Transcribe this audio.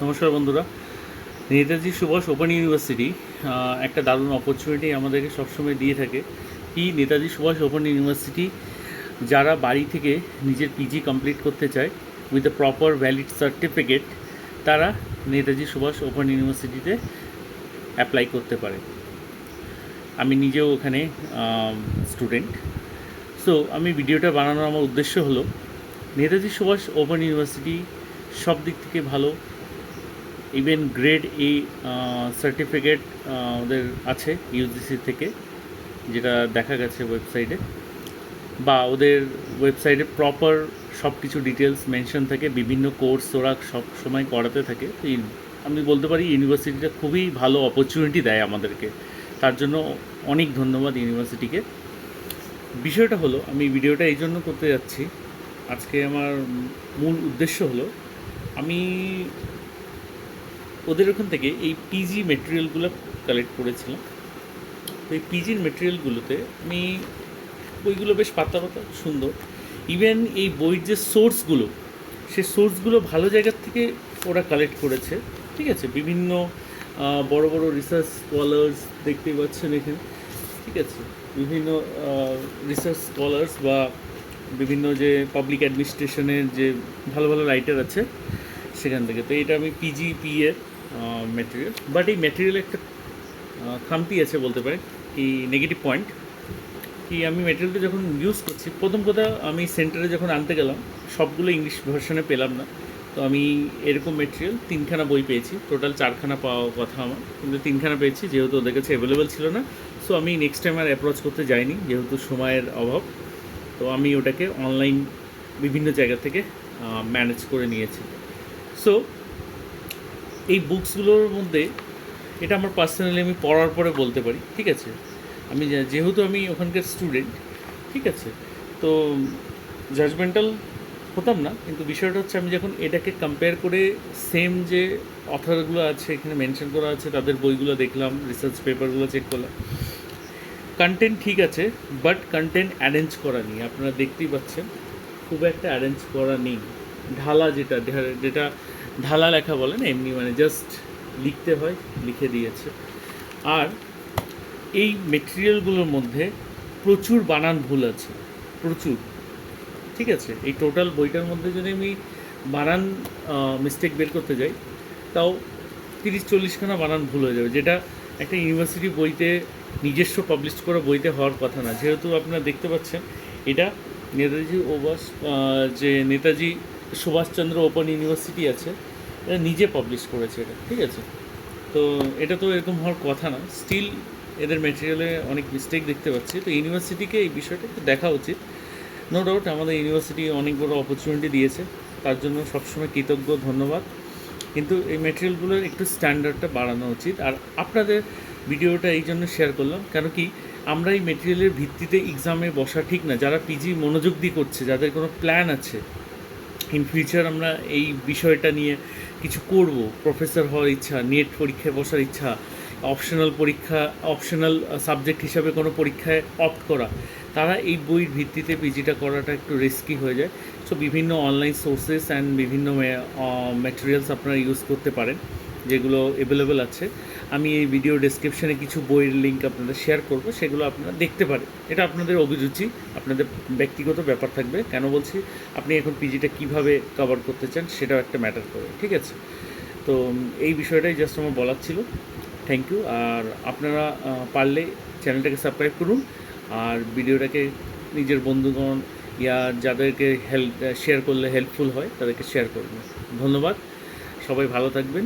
নমস্কার বন্ধুরা। Netaji Subhash open university একটা দারুণ অপরচুনিটি আমাদেরকে সবসময় দিয়ে থাকে। কি নেতাজি সুভাষ ওপেন ইউনিভার্সিটি যারা বাড়ি থেকে নিজের পিজি কমপ্লিট করতে চায় with a proper valid certificate, তারা নেতাজি সুভাষ ওপেন ইউনিভার্সিটিতে অ্যাপ্লাই করতে পারে। আমি নিজেও ওখানে স্টুডেন্ট। সো আমি ভিডিওটা বানানোর আমার উদ্দেশ্য হলো নেতাজি সুভাষ ওপেন ইউনিভার্সিটি সব দিক থেকে ভালো। ইভেন গ্রেড এ সার্টিফিকেট ওদের আছে ইউজিসি থেকে, যেটা দেখা গেছে ওয়েবসাইটে, বা ওদের ওয়েবসাইটে প্রপার সব কিছু ডিটেলস মেনশন থাকে। বিভিন্ন কোর্স ওরা সব সময় করাতে থাকে। তো আমি বলতে পারি ইউনিভার্সিটিটা খুবই ভালো অপরচুনিটি দেয় আমাদেরকে। তার জন্য অনেক ধন্যবাদ ইউনিভার্সিটিকে। বিষয়টা হলো, আমি ভিডিওটা এই জন্য করতে যাচ্ছি, আজকে আমার মূল উদ্দেশ্য হলো আমি ওদের ওখান থেকে এই পিজি মেটেরিয়ালগুলো কালেক্ট করেছিলাম। তো এই পিজির মেটেরিয়ালগুলোতে আমি বইগুলো বেশ পাতা পাতা সুন্দর। ইভেন এই বইয়ের যে সোর্সগুলো, সে সোর্সগুলো ভালো জায়গার থেকে ওরা কালেক্ট করেছে। ঠিক আছে, বিভিন্ন বড় বড় রিসার্চ স্কলার্স দেখতেই পাচ্ছেন এখানে। ঠিক আছে, বিভিন্ন রিসার্চ স্কলার্স বা বিভিন্ন যে পাবলিক অ্যাডমিনিস্ট্রেশনের যে ভালো ভালো রাইটার আছে সেখান থেকে। তো এটা আমি পিজিপি এর ম্যাটেরিয়াল, বাট এই ম্যাটেরিয়ালে একটা খামতি আছে বলতে পারেন, কি নেগেটিভ পয়েন্ট। কি আমি ম্যাটেরিয়ালটা যখন ইউজ করছি, প্রথম কথা আমি সেন্টারে যখন আনতে গেলাম সবগুলো ইংলিশ ভার্সনে পেলাম না। তো আমি এরকম ম্যাটেরিয়াল 3খানা বই পেয়েছি, টোটাল 4খানা পাওয়া কথা আমার, কিন্তু 3খানা পেয়েছি যেহেতু ওদের কাছে অ্যাভেলেবেল ছিল না। সো আমি নেক্সট টাইম আর অ্যাপ্রোচ করতে যাইনি যেহেতু সময়ের অভাব। তো আমি ওটাকে অনলাইন বিভিন্ন জায়গা থেকে ম্যানেজ করে নিয়েছি। সো এই বুকসগুলোর মধ্যে এটা আমার পার্সোনালি আমি পড়ার পরে বলতে পারি। ঠিক আছে, আমি যেহেতু আমি ওখানকার স্টুডেন্ট, ঠিক আছে, তো জাজমেন্টাল হতাম না, কিন্তু বিষয়টা হচ্ছে আমি যখন এটাকে কম্পেয়ার করে সেম যে অথরগুলো আছে এখানে মেনশন করা আছে তাদের বইগুলো দেখলাম, রিসার্চ পেপারগুলো চেক করলাম, কন্টেন্ট ঠিক আছে, বাট কন্টেন্ট অ্যারেঞ্জ করা নেই। আপনারা দেখতেই পাচ্ছেন খুব একটা অ্যারেঞ্জ করা নেই। ঢালা যেটা যেটা ঢালা লেখা বলে না, এমনি মানে জাস্ট লিখতে হয়, লিখে দিয়েছে। আর এই মেটেরিয়ালগুলোর মধ্যে প্রচুর বানান ভুল আছে, প্রচুর। ঠিক আছে, এই টোটাল বইটার মধ্যে যদি আমি বানান মিস্টেক বের করতে যাই তাও 30-40খানা বানান ভুল হয়ে যাবে, যেটা একটা ইউনিভার্সিটি বইতে, নিজস্ব পাবলিশ করা বইতে হওয়ার কথা না। যেহেতু আপনারা দেখতে পাচ্ছেন এটা নেতাজি যে নেতাজি সুভাষচন্দ্র ওপেন ইউনিভার্সিটি আছে, এটা নিজে পাবলিশ করেছে এটা। ঠিক আছে, তো এটা তো এরকম হওয়ার কথা না। স্টিল এদের ম্যাটেরিয়ালে অনেক মিস্টেক দেখতে পাচ্ছি। তো ইউনিভার্সিটিকে এই বিষয়টা একটু দেখা উচিত। নো ডাউট আমাদের ইউনিভার্সিটি অনেক বড় অপরচুনিটি দিয়েছে, তার জন্য সবসময় কৃতজ্ঞ, ধন্যবাদ। কিন্তু এই ম্যাটেরিয়ালগুলোর একটু স্ট্যান্ডার্ডটা বাড়ানো উচিত। আর আপনাদের ভিডিওটা এই জন্য শেয়ার করলাম, কারণ কি আমরা এই ম্যাটেরিয়ালের ভিত্তিতে এক্সামে বসা ঠিক না। যারা পিজি মনোযোগ দিয়ে করছে, যাদের কোনো প্ল্যান আছে ইন ফিউচার আমরা এই বিষয়টা নিয়ে কিছু করব, প্রফেসর হওয়ার ইচ্ছা, নেট পরীক্ষায় বসার ইচ্ছা, অপশনাল পরীক্ষা, অপশনাল সাবজেক্ট হিসাবে কোনো পরীক্ষায় অপ্ট করা, তারা এই বইয়ের ভিত্তিতে পিজিটা করাটা একটু রিস্কি হয়ে যায়। সো বিভিন্ন অনলাইন সোর্সেস অ্যান্ড বিভিন্ন ম্যাটেরিয়ালস আপনারা ইউজ করতে পারেন যেগুলো অ্যাভেলেবেল আছে। আমি এই ভিডিও ডেসক্রিপশানে কিছু বইয়ের লিঙ্ক আপনাদের শেয়ার করব, সেগুলো আপনারা দেখতে পারেন। এটা আপনাদের অভিরুচি, আপনাদের ব্যক্তিগত ব্যাপার থাকবে। কেন বলছি, আপনি এখন পিজিটা কীভাবে কভার করতে চান সেটাও একটা ম্যাটার করে। ঠিক আছে, তো এই বিষয়টাই জাস্ট আমার বলার ছিল। Thank you. আর আপনারা পারলে চ্যানেলটাকে সাবস্ক্রাইব করুন, আর ভিডিওটাকে নিজের বন্ধুগণ ইয়া যাদেরকে শেয়ার করলে হেল্পফুল হয় তাদেরকে শেয়ার করবেন। ধন্যবাদ, সবাই ভালো থাকবেন।